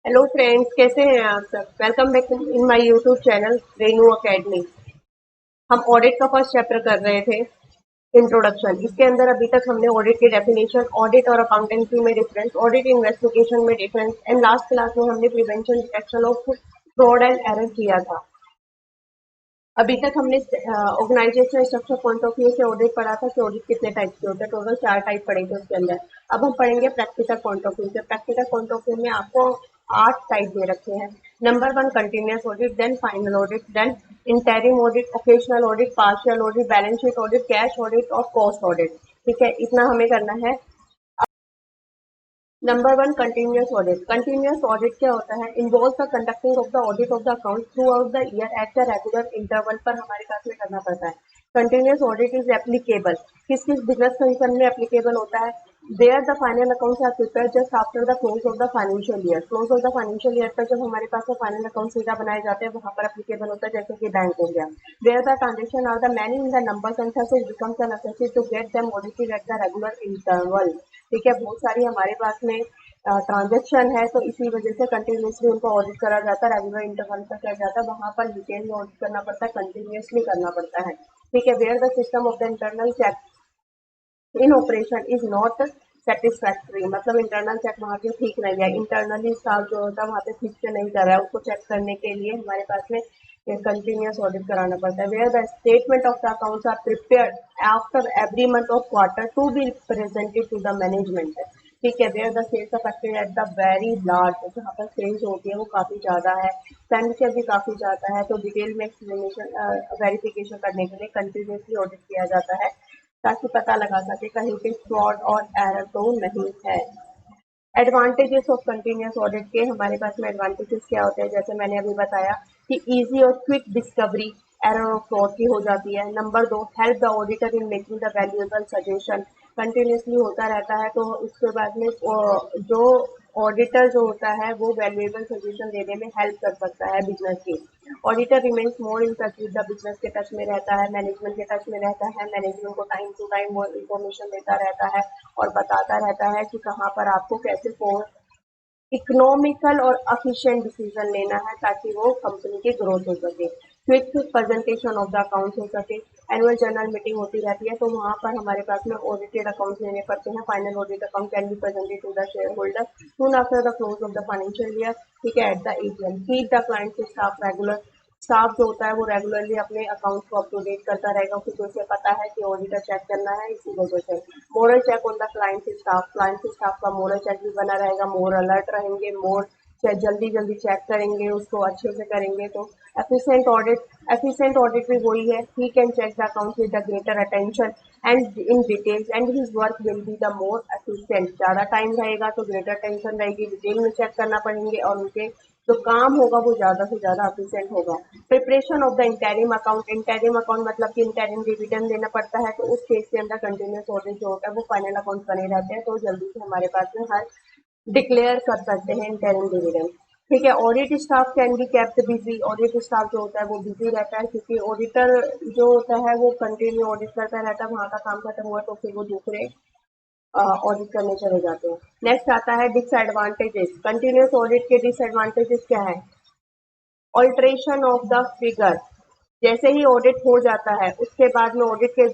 Hello friends, कैसे हैं आप सब। Welcome back in my YouTube channel Renu academy. हम ऑडिट का फर्स्ट चैप्टर कर रहे थे, इंट्रोडक्शन। इसके अंदर अभी तक हमने ऑडिट की डेफिनेशन, ऑडिट और अकाउंटेंसी में डिफरेंस, ऑडिट इन्वेस्टिगेशन में डिफरेंस एंड लास्ट क्लास में हमने prevention detection of fraud and error किया था। अभी तक हमने organization structure point of view से ऑडिट पढ़ा था कि ऑडिट कितने टाइप के होते हैं। टोटल 4 टाइप पढ़े थे उसके अंदर। अब हम पढ़ेंगे प्रैक्टिकल पॉइंट ऑफ व्यू से। प्रैक्टिकल पॉइंट ऑफ व्यू में आपको 8 टाइप दे रखे हैं। नंबर 1 continuous audit, then final audit, then interim audit, occasional audit, partial audit, balance sheet audit, cash audit और कॉस्ट ऑडिट। ठीक है, इतना हमें करना है। नंबर 1 कंटिन्यूस ऑडिट। कंटिन्यूस ऑडिट क्या होता है? Involve the conducting of the audit of the account throughout the year eight the regular interval पर हमारे पास में करना पड़ता है। Continuous audit is applicable. किस किस बिजनेस कंसर्न में एप्लीकेबल होता है? There the final accounts are prepare just after the close of the financial year. Close of the financial year पर जब हमारे पास में फाइनल अकाउंट सीधा बनाए जाते हैं, वहां पर एप्लीकेबल होता है, जैसे कि बैंक हो गया। There the transaction are the many in the numbers and thus it becomes a necessity to get them audited at the regular interval। ठीक है, बहुत सारी हमारे पास में ट्रांजेक्शन है, तो इसी वजह से कंटिन्यूसली उनको ऑडिट करा जाता है। रेगुलर इंटरवल पर किया जाता है, वहां पर डिटेल में ऑडिट करना पड़ता है, कंटिन्यूसली करना पड़ता है। ठीक है, where the system of the internal check in operation is not satisfactory, मतलब इंटरनल चेक वहाँ के ठीक नहीं है। इंटरनली स्टाफ जो होता है वहाँ पे ठीक से नहीं कर रहा है, उसको चेक करने के लिए हमारे पास में कंटिन्यूस ऑडिट कराना पड़ता है। Where the statement of the accounts are prepared after every month of quarter to be presented to the management. ठीक है, where the sales affected at the very large, जहाँ पर सेल्स होती है वो काफी ज्यादा है, एक्सपेंडिचर भी काफी ज्यादा है, तो डिटेल में एक्सप्लेनेशन वेरिफिकेशन करने के लिए कंटिन्यूसली ऑडिट किया जाता है, ताकि पता लगा सके कहीं पे फ्रॉड और एरर तो नहीं है। एडवांटेजेस ऑफ कंटिन्यूस ऑडिट के हमारे पास में एडवांटेजेस क्या होते हैं? जैसे मैंने अभी बताया कि इजी और क्विक डिस्कवरी एरर और फ्रॉड की हो जाती है। Number 2, help the auditor in making the valuable suggestion. Continuously होता रहता है, तो उसके बाद में जो ऑडिटर जो होता है वो वैल्यूएबल सजेशन देने में हेल्प कर सकता है बिजनेस की। Auditor remains more in touch with the business, के टच में रहता है, मैनेजमेंट के टच में रहता है, मैनेजमेंट को टाइम टू टाइम वो इन्फॉर्मेशन देता रहता है और बताता रहता है कि कहाँ पर आपको कैसे इकोनॉमिकल और एफिशिएंट डिसीजन लेना है, ताकि वो कंपनी की ग्रोथ हो सके। Quick presentation of the accounts हो सके। एनुअल जनरल मीटिंग होती रहती है, तो वहाँ पर हमारे पास में ऑडिटेड अकाउंट्स लेने पड़ते हैं। Final audit account can be presented to the share holder soon after the close of the financial year. ठीक है, at the AGM. Keep the client staff regular. Staff जो होता है वो रेगुलरली अपने अकाउंट को अप टू डेट करता रहेगा, क्योंकि उसे पता है कि ऑडिटर चेक करना है, इसी वजह से। Moral check on the client staff का मोरल चेक भी बना रहेगा, मोर अलर्ट रहेंगे, मोर जल्दी जल्दी चेक करेंगे, उसको अच्छे से करेंगे। तो एफिशिएंट ऑडिट भी वही है, he can check the account with the greater attention and in details and his work will be the more efficient. ज्यादा टाइम रहेगा तो ग्रेटर टेंशन रहेगी, डिटेल में चेक करना पड़ेंगे और उनके जो काम होगा वो ज्यादा से ज्यादा एफिशिएंट होगा। Preparation of the interim account. Interim account मतलब कि इंटरिम डिविडेंड देना पड़ता है, तो उस केस के अंदर कंटिन्यूस ऑडिट जो होता है वो फाइनल अकाउंट बने रहते हैं, तो जल्दी से हमारे पास में हर डिक्लेयर कर सकते हैं इंटरिम डिविडेंड। ठीक है, audit staff can be kept busy. Audit staff जो होता है वो बिजी रहता है, क्योंकि ऑडिटर जो होता है वो कंटिन्यू ऑडिट करता रहता है, वहाँ का काम खत्म हुआ तो फिर वो दूसरे ऑडिट करने चले जाते हैं। नेक्स्ट आता है डिसएडवांटेजेस। कंटिन्यूस ऑडिट के डिसएडवांटेजेस क्या है? Alteration of the figure. जैसे ही ऑडिट हो जाता है उसके बाद में ऑडिट के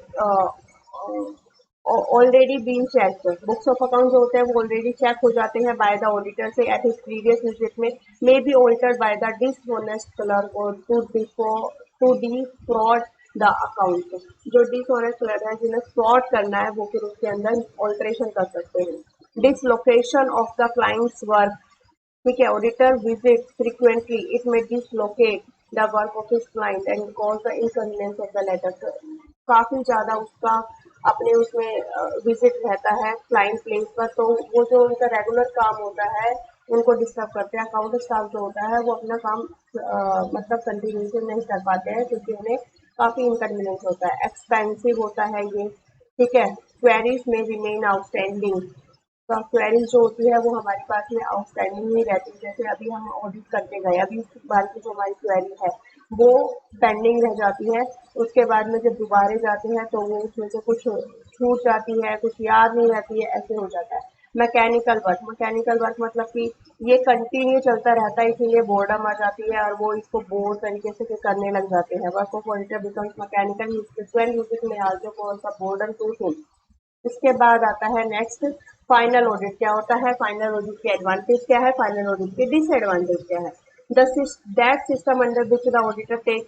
already been check, books of account जो होते हैं वो ऑलरेडी चेक हो जाते हैं बाय द ऑडिटर से एट हिज प्रीवियस विजिट में, may be altered by the dishonest clerk और to defraud the account. जो डिसऑनेस्ट क्लर्क है जिन्हें फ्रॉड करना है वो फिर उसके अंदर ऑल्ट्रेशन कर सकते हैं। Dislocation of the clients work. ठीक है, auditor visit frequently, it may dislocate the work of his client and cause the inconvenience of the latter. काफी ज्यादा उसका अपने उसमें विजिट रहता है क्लाइंट प्लेस पर, तो वो जो उनका रेगुलर काम होता है उनको डिस्टर्ब करते हैं। अकाउंट स्टाफ जो होता है वो अपना काम मतलब कंटिन्यूशन नहीं कर पाते हैं, क्योंकि उन्हें काफी इनकन्वीनियंस होता है, एक्सपेंसिव होता है ये। ठीक है, क्वेरीज में रिमेन आउटस्टैंडिंग। क्वेरीज जो होती है वो हमारे पास में आउटस्टैंडिंग ही रहती है। जैसे अभी हम ऑडिट करके गए, अभी इस बार की जो हमारी क्वेरी है वो पेंडिंग रह जाती है, उसके बाद में जब दोबारा जाते हैं तो वो उसमें से कुछ छूट जाती है, कुछ याद नहीं रहती है, ऐसे हो जाता है। मैकेनिकल वर्क मतलब कि ये कंटिन्यू चलता रहता है, इसीलिए बोर्डम आ जाती है और वो इसको बोर तरीके से करने लग जाते हैं। Work of auditor becomes mechanical में also called the boredom to him. इसके बाद आता है नेक्स्ट फाइनल ऑडिट। क्या होता है फाइनल ऑडिट के एडवांटेज क्या है, फाइनल ऑडिट के डिसएडवांटेज क्या है। That system under which the auditor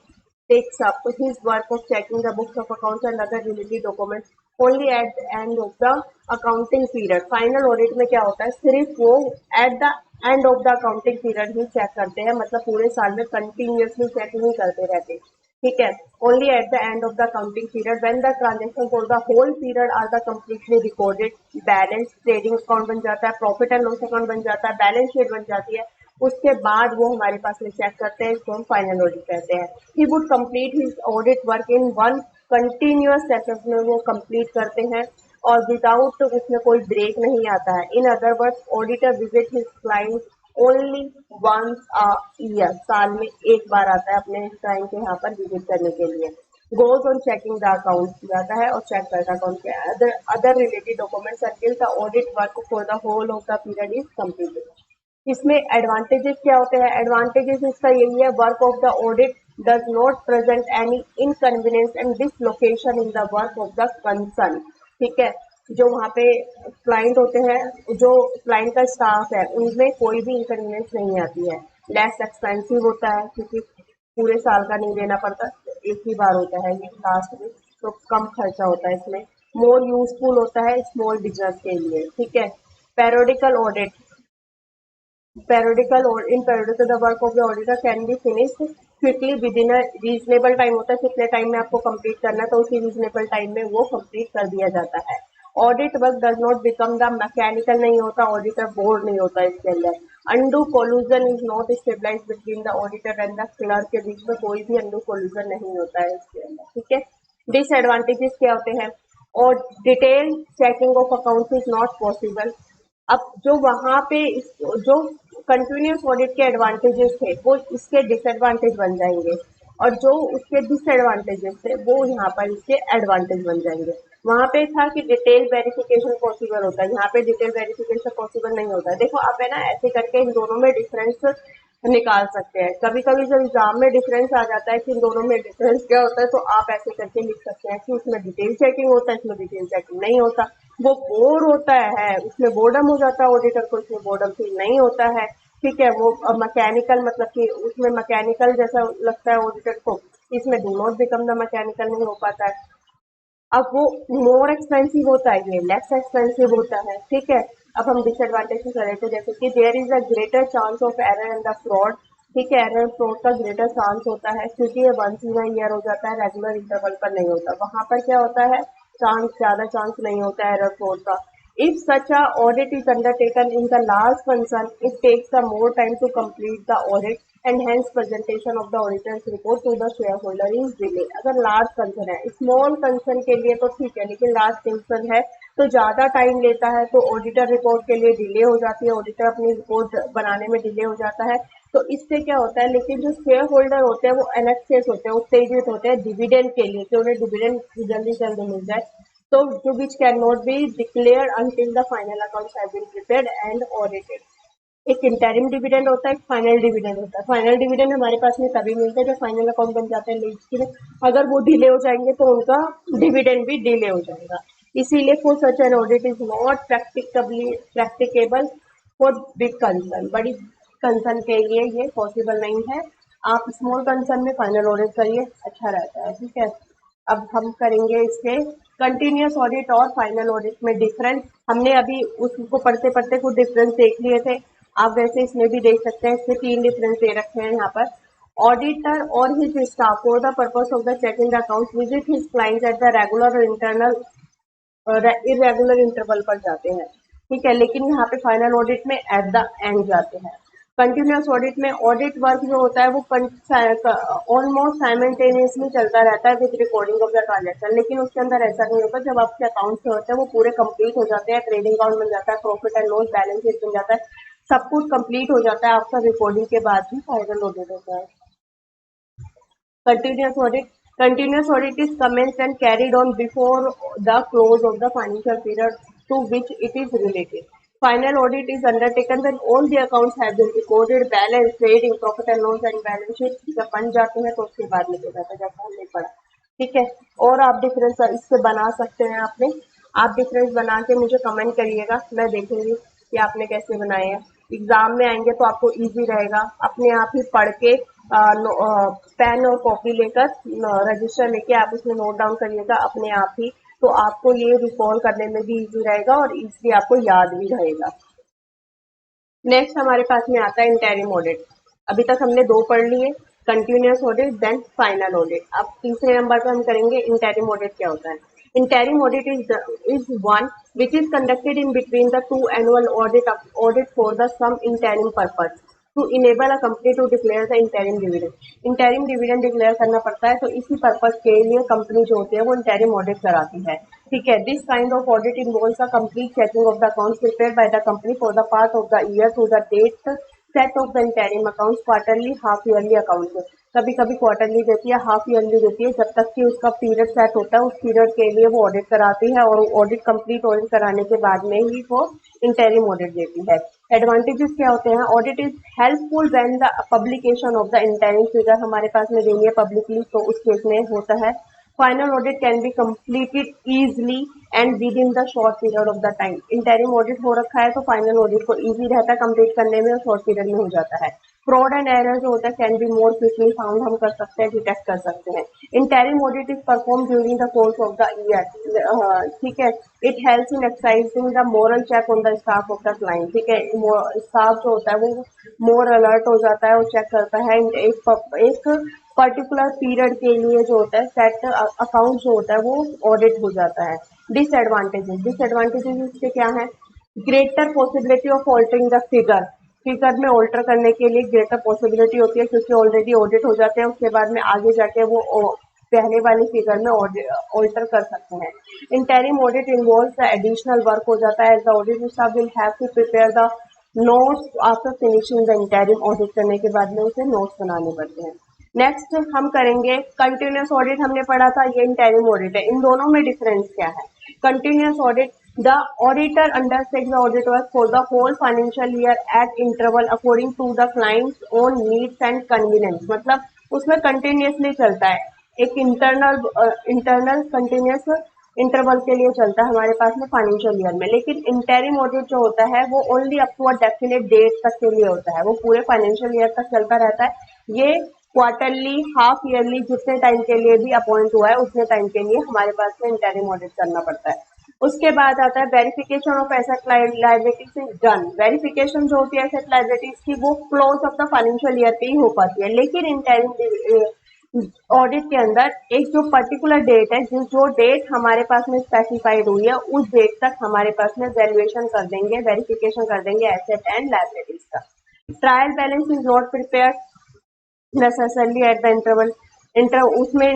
takes up his work of checking the books of accounts and other related documents only at the end of the accounting period। Final audit में क्या होता है, सिर्फ वो at the end of the accounting period ही check करते हैं, मतलब पूरे साल में कंटिन्यूसली चेक नहीं करते रहते, ठीक है। Only at the end of the accounting period when the transaction for the whole period are the completely recorded, balance trading account बन जाता है, प्रॉफिट एंड लॉस अकाउंट बन जाता है, बैलेंस शीट बन जाती है, उसके बाद वो हमारे पास में चेक करते हैं, इसको हम फाइनल ऑडिट कहते हैं। He would complete his audit work in one continuous session में वो कंप्लीट करते हैं और विदाउट उसमें कोई ब्रेक नहीं आता है। In other words auditor visit his client only once a year, साल में एक बार आता है अपने क्लाइंट के यहाँ पर विजिट करने के लिए। Goes on checking the account जाता है और चेक करता है अकाउंट के other related documents until the audit work for the whole of the period is completed. इसमें एडवांटेजेस क्या होते हैं, एडवांटेजेस इसका यही है, work of the audit does not present any inconvenience and dislocation in the work of the concern, ठीक है। जो वहाँ पे क्लाइंट होते हैं, जो क्लाइंट का स्टाफ है, उनमें कोई भी इनकन्वीनियंस नहीं आती है। लेस एक्सपेंसिव होता है क्योंकि पूरे साल का नहीं देना पड़ता, एक ही बार होता है ये लास्ट में, तो कम खर्चा होता है इसमें। मोर यूजफुल होता है स्मॉल बिजनेस के लिए, ठीक है। Periodical audit, periodical the work of the auditor can be finished quickly within a reasonable time होता है, कितने टाइम में आपको कंप्लीट करना है तो उसी रीजनेबल टाइम में वो कंप्लीट कर दिया जाता है। Audit work does not become the mechanical नहीं होता, ऑडिटर बोर्ड नहीं होता इसके अंदर। Undue collusion is not stabilize between the auditor and the clerk, के बीच में कोई भी अंडू कोल्यूजन नहीं होता है इसके अंदर, ठीक है। डिसएडवांटेजेस क्या होते हैं, और detail checking of account is not possible. अब जो वहां पे जो कंटिन्यूस ऑडिट के एडवांटेजेस थे वो इसके डिसएडवांटेज बन जाएंगे, और जो उसके डिसएडवांटेजेस थे वो यहाँ पर इसके एडवांटेज बन जाएंगे। वहां पे था कि डिटेल वेरिफिकेशन पॉसिबल होता है, यहाँ पे डिटेल वेरिफिकेशन पॉसिबल नहीं होता है। देखो आप है ना ऐसे करके इन दोनों में डिफरेंस निकाल सकते हैं। कभी कभी जब एग्जाम में डिफरेंस आ जाता है कि इन दोनों में डिफरेंस क्या होता है, तो आप ऐसे करके लिख सकते हैं कि उसमें डिटेल चेकिंग होता है, इसमें डिटेल चेकिंग नहीं होता। वो बोर होता है, उसमें बोर्डम हो जाता है ऑडिटर को, इसमें बोर्डम फील नहीं होता है, ठीक है। वो मैकेनिकल मतलब कि उसमें मैकेनिकल जैसा लगता है ऑडिटर को, इसमें do not become the mechanical नहीं हो पाता है। अब वो मोर एक्सपेंसिव होता है, ये लेस एक्सपेंसिव होता है, ठीक है। अब हम डिसएडवांटेज की करें तो जैसे कि there is a greater chance of error and the fraud, ठीक है। एरर फ्रॉड का ग्रेटर चांस होता है क्योंकि ये वंस इन अ ईयर हो जाता है, रेगुलर इंटरवल पर नहीं होता। वहां पर क्या होता है, ज्यादा चांस नहीं होता है एरर फ्रॉड का। If such a audit is undertaken in the large concern, it takes a more time to complete the audit and hence presentation of the auditor's report to the shareholder is delay। अगर large concern है, small concern के लिए तो ठीक है, लेकिन large concern है तो ज्यादा टाइम लेता है, तो ऑडिटर रिपोर्ट के लिए डिले हो जाती है, ऑडिटर अपनी रिपोर्ट बनाने में डिले हो जाता है। तो इससे क्या होता है, लेकिन जो शेयर होल्डर होते हैं वो एनेक्सेस होते हैं, उत्तेजित होते हैं डिविडेंड के लिए कि उन्हें डिविडेंड जल्दी से जल्दी मिल जाए, तो जो which cannot be declared until the final accounts have been prepared and audited। एक इंटरिम डिविडेंड होता है, एक फाइनल डिविडेंड होता है। फाइनल डिविडेंड हमारे पास में तभी मिलता है जब फाइनल अकाउंट बन जाते हैं, लेकिन अगर वो डिले हो जाएंगे तो उनका डिविडेंड भी डिले हो जाएगा। इसीलिए for such an audit is not practicable for big concern, बड़ी कंसर्न के लिए ये पॉसिबल नहीं है। आप स्मॉल कंसर्न में फाइनल ऑडिट करिए, अच्छा रहता है, ठीक है। अब हम करेंगे इसके कंटिन्यूस ऑडिट और फाइनल ऑडिट में डिफरेंस। हमने अभी उसको पढ़ते पढ़ते कुछ डिफरेंस देख लिए थे, आप वैसे इसमें भी देख सकते हैं। इसमें 3 डिफरेंस दे रखे हैं यहाँ पर। ऑडिटर और his staff for the purpose of the checking the account visit his clients eight the regular और इरेगुलर इंटरवल पर जाते हैं, ठीक है। लेकिन यहाँ पे फाइनल ऑडिट में एट द एंड जाते हैं। कंटिन्यूस ऑडिट में ऑडिट वर्क जो होता है वो ऑलमोस्ट साइमल्टेनियसली चलता रहता है with recording of the transaction, लेकिन उसके अंदर ऐसा नहीं होता। जब आपके अकाउंट होते हैं वो पूरे कंप्लीट हो जाते हैं, ट्रेडिंग अकाउंट बन जाता है, profit and loss balance sheet बन जाता है, सब कुछ कंप्लीट हो जाता है, आपका रिकॉर्डिंग के बाद ही फाइनल ऑडिट होता है। Continuous audit is commenced and carried on before the close of the financial period to which it is related। Final audit is undertaken when all the accounts have been recorded, balance, trading, profit and loss and balance sheet जब बन जाते हैं तो उसके बाद लिखा जाता है, जब हमने पढ़ा। ठीक है, और आप डिफरेंस इससे बना सकते हैं। आप डिफरेंस बना के मुझे कमेंट करिएगा, मैं देखूंगी कि आपने कैसे बनाए हैं। एग्जाम में आएंगे तो आपको इजी रहेगा, अपने आप ही पढ़ के पेन और कॉपी लेकर रजिस्टर लेके आप उसमें नोट डाउन करिएगा अपने आप ही, तो आपको ये रिकॉल करने में भी इजी रहेगा और इजीली आपको याद भी रहेगा। नेक्स्ट हमारे पास में आता है इंटरिम ऑडिट। अभी तक हमने दो पढ़ लिए, continuous audit then final audit. अब तीसरे नंबर पर हम करेंगे इंटरिम ऑडिट क्या होता है। Interim audit is one which is conducted in between the two annual audit for the some interim purpose to enable a company to declare the interim dividend। interim dividend declare करना पड़ता है, तो इसी purpose के लिए company जो होती है वो interim audit कराती है। ठीक है, this kind of audit involves a complete checking of the accounts prepared by the company for the part of the year to the date set of the interim accounts, quarterly, half yearly accounts। कभी कभी quarterly देती है, half yearly देती है, जब तक कि उसका पीरियड सेट होता है उस पीरियड के लिए वो ऑडिट कराती है, और ऑडिट कंप्लीट ऑडिट कराने के बाद में ही वो इंटरिम ऑडिट देती है। एडवांटेजेस क्या होते हैं? Audit is helpful when the publication of the interim figure हमारे पास में देनी है पब्लिकली, तो उस केस में होता है। Final audit can be completed easily and within the short period of the time। Interim audit हो रखा है तो फाइनल ऑडिट को इजी रहता है कंप्लीट करने में और शॉर्ट पीरियड में हो जाता है। फ्रॉड एंड एरर जो होता है can be more quickly found, हम कर सकते हैं, डिटेक्ट कर सकते हैं। Interim audit is perform during the course of the year. ठीक है, it helps in exercising the moral check on the staff of the client. ठीक है, स्टाफ जो होता है वो मोर अलर्ट हो जाता है और चेक करता है एक पर्टिकुलर पीरियड के लिए जो होता है सेट अकाउंट जो होता है वो ऑडिट हो जाता है। डिसएडवांटेजेस इसके क्या है? Greater possibility of altering the figure में ऑल्टर करने के लिए ग्रेटर पॉसिबिलिटी होती है, क्योंकि ऑलरेडी ऑडिट हो जाते हैं, उसके बाद में आगे जाके वो पहले वाली फिगर में ऑल्टर कर सकते हैं। Interim audit involve additional work हो जाता है, as the audit staff will have to prepare the notes after finishing the interim audit करने के बाद में उसे नोट्स बनाने पड़ते हैं। नेक्स्ट हम करेंगे कंटिन्यूअस ऑडिट, हमने पढ़ा था, ये इंटरिम ऑडिट है। इन दोनों में डिफरेंस क्या है? Continuous audit, the auditor undertakes the audit work for the whole financial year at interval according to the clients own needs and convenience. मतलब उसमें कंटिन्यूअसली चलता है, एक इंटरनल कंटिन्यूअस इंटरवल के लिए चलता है हमारे पास में फाइनेंशियल ईयर में। लेकिन इंटरिम ऑडिट जो होता है वो only up to a definite date तक के लिए होता है, वो पूरे फाइनेंशियल ईयर तक चलता रहता है। ये क्वार्टरली, हाफ ईयरली, जितने टाइम के लिए भी अपॉइंट हुआ है उतने टाइम के लिए हमारे पास में इंटरिम ऑडिट करना पड़ता है। उसके बाद आता है verification of asset liabilities is done. Verification जो होती है एसेट लायबिलिटीज की वो close of the financial year पे ही हो पाती है, लेकिन इंटरिम ऑडिट के अंदर एक जो पर्टिकुलर डेट है, जो डेट हमारे पास में स्पेसिफाइड हुई है उस डेट तक हमारे पास में वैल्यूएशन कर देंगे, वेरिफिकेशन कर देंगे एसेट एंड लायबिलिटीज का। Trial balance is not prepared necessarily at the उसमें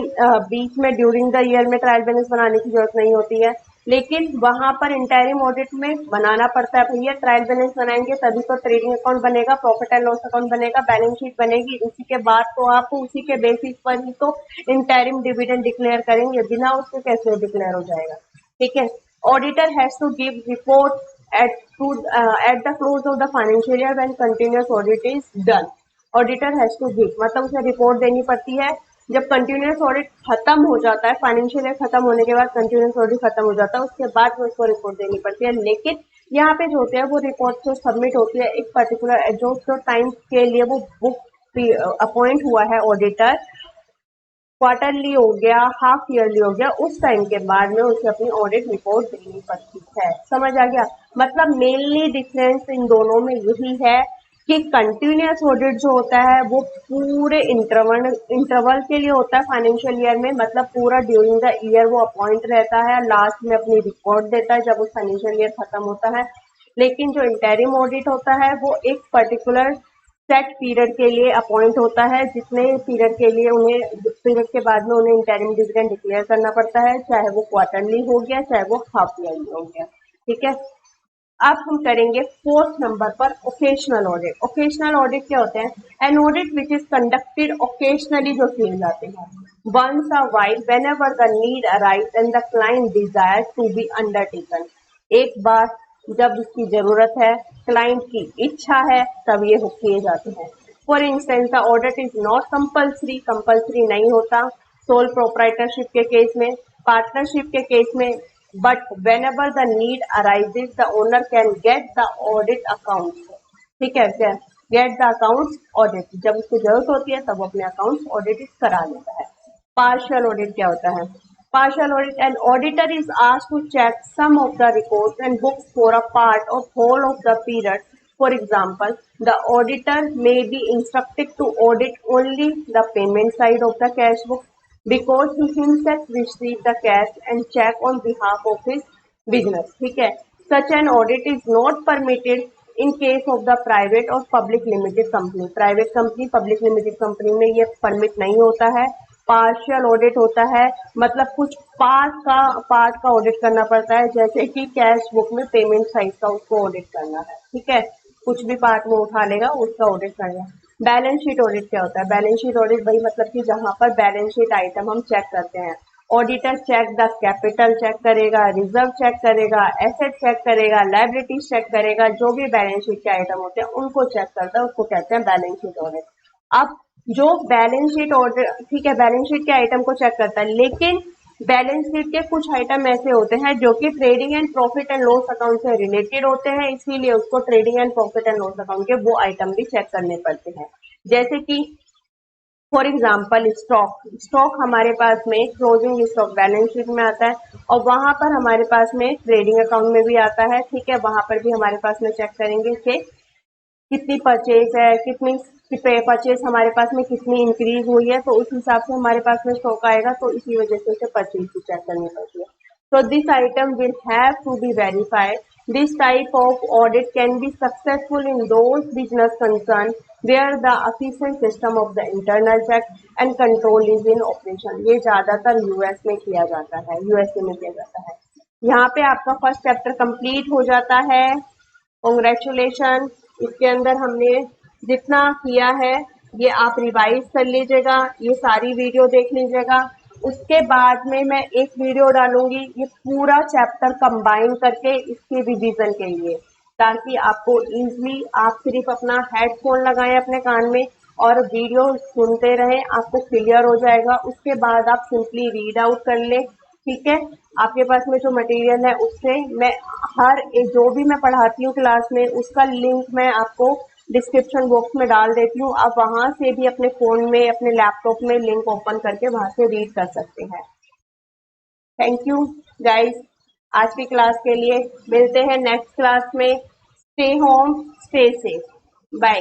बीच में ड्यूरिंग द ईयर में ट्रायल बैलेंस बनाने की जरूरत नहीं होती है, लेकिन वहां पर इंटरिम ऑडिट में बनाना पड़ता है। भैया ट्रायल बैलेंस बनाएंगे तभी तो ट्रेडिंग अकाउंट बनेगा, प्रॉफिट एंड लॉस अकाउंट बनेगा, बैलेंस शीट बनेगी, उसी के बाद तो आप उसी के बेसिस पर ही तो इंटरिम डिविडेंड डिक्लेयर करेंगे, बिना उसके कैसे डिक्लेयर हो जाएगा। ठीक है, auditor has to give report at the close of the financial year when continuous audit is done. Auditor has to give मतलब उसे रिपोर्ट देनी पड़ती है जब कंटिन्यूअस ऑडिट खत्म हो जाता है, फाइनेंशियल ईयर खत्म होने के बाद कंटिन्यूअस ऑडिट खत्म हो जाता है, उसके बाद में उसको रिपोर्ट देनी पड़ती है। लेकिन यहाँ पे जो होते हैं वो रिपोर्ट जो सबमिट होती है एक पर्टिकुलर जो टाइम के लिए वो बुक अपॉइंट हुआ है ऑडिटर, क्वार्टरली हो गया, हाफ ईयरली हो गया, उस टाइम के बाद में उसे अपनी ऑडिट रिपोर्ट देनी पड़ती है। समझ आ गया? मतलब मेनली डिफरेंस इन दोनों में यही है कि कंटिन्यूअस ऑडिट जो होता है वो पूरे इंटरवल के लिए होता है फाइनेंशियल ईयर में, मतलब पूरा ड्यूरिंग द ईयर वो अपॉइंट रहता है, लास्ट में अपनी रिपोर्ट देता है जब उस फाइनेंशियल ईयर खत्म होता है। लेकिन जो इंटरिम ऑडिट होता है वो एक पर्टिकुलर सेट पीरियड के लिए अपॉइंट होता है, जितने पीरियड के लिए पीरियड के बाद में उन्हें इंटरिम डिविडेंड डिक्लेयर करना पड़ता है, चाहे वो क्वार्टरली हो गया चाहे वो हाफ ईयरली हो गया। ठीक है, अब हम करेंगे फोर्थ नंबर पर ओकेशनल ऑडिट। ओकेशनल ऑडिट क्या होते हैं? An audit which is conducted occasionally जो किए जाते हैं, once a while whenever the need arise and the client desire to be undertaken. एक बार जब उसकी जरूरत है, क्लाइंट की इच्छा है, तब ये किए जाते हैं। For instance the audit is not compulsory, compulsory नहीं होता सोल प्रोप्राइटरशिप के केस में, पार्टनरशिप के केस में, but when ever the need arises the owner can get the audit account. ठीक है क्या, गेट द अकाउंट्स ऑडिट, जब उसको जरूरत होती है तब वो अपने अकाउंट्स ऑडिट करा लेता है। पार्शियल ऑडिट क्या होता है? Partial audit, an auditor is asked to check some of the reports and books for a part or whole of the period. For example, the auditor may be instructed to audit only the payment side of the cash book because he himself received the cash and check on behalf of his business. ठीक है, such an audit is not permitted in case of the private or public limited company. Private company, public limited company में ये permit नहीं होता है। Partial audit होता है, मतलब कुछ पार्ट का ऑडिट करना पड़ता है, जैसे कि कैश बुक में पेमेंट साइड का उसको ऑडिट करना है। ठीक है, कुछ भी पार्ट में उठा लेगा उसका ऑडिट करना है। बैलेंस शीट ऑडिट क्या होता है? बैलेंस शीट ऑडिट वही मतलब कि जहां पर बैलेंस शीट आइटम हम चेक करते हैं। Auditor check the capital check करेगा, रिजर्व चेक करेगा, एसेट चेक करेगा, लायबिलिटीज चेक करेगा, जो भी बैलेंस शीट के आइटम होते हैं उनको चेक करता है, उसको कहते हैं बैलेंस शीट ऑडिट। अब जो बैलेंस शीट ऑर्डर, ठीक है, बैलेंस शीट के आइटम को चेक करता है, लेकिन बैलेंस शीट के कुछ आइटम ऐसे होते हैं जो कि trading and profit and loss account से रिलेटेड होते हैं, इसीलिए उसको trading and profit and loss account के वो आइटम भी चेक करने पड़ते हैं। जैसे कि फॉर एग्जाम्पल स्टॉक, स्टॉक हमारे पास में क्लोजिंग स्टॉक बैलेंस शीट में आता है और वहां पर हमारे पास में ट्रेडिंग अकाउंट में भी आता है। ठीक है, वहां पर भी हमारे पास में चेक करेंगे कि कितनी परचेज है, कितनी परचेज हमारे पास में कितनी इंक्रीज हुई है, तो उस हिसाब से हमारे पास में स्टॉक आएगा, तो इसी वजह से उसे परचेज की चेक करनी पड़ती है। So this item will have to be verified. This type of audit can be successful in those business concerns where the efficient system of the internal check and control is in operation. ये ज्यादातर US में किया जाता है, USA में किया जाता है। यहाँ पे आपका फर्स्ट चैप्टर कंप्लीट हो जाता है। कॉन्ग्रेचुलेशन, इसके अंदर हमने जितना किया है ये आप रिवाइज कर लीजिएगा, ये सारी वीडियो देख लीजिएगा। उसके बाद में मैं एक वीडियो डालूंगी ये पूरा चैप्टर कंबाइन करके इसके रिवीजन के लिए, ताकि आपको इजीली आप सिर्फ अपना हेडफोन लगाएं अपने कान में और वीडियो सुनते रहें, आपको क्लियर हो जाएगा। उसके बाद आप सिंपली रीड आउट कर ले। ठीक है, आपके पास में जो मटेरियल है उससे मैं हर जो भी मैं पढ़ाती हूँ क्लास में उसका लिंक मैं आपको डिस्क्रिप्शन बॉक्स में डाल देती हूँ, आप वहां से भी अपने फोन में अपने लैपटॉप में लिंक ओपन करके वहां से रीड कर सकते हैं। थैंक यू गाइस आज की क्लास के लिए, मिलते हैं नेक्स्ट क्लास में। Stay home, stay safe, bye.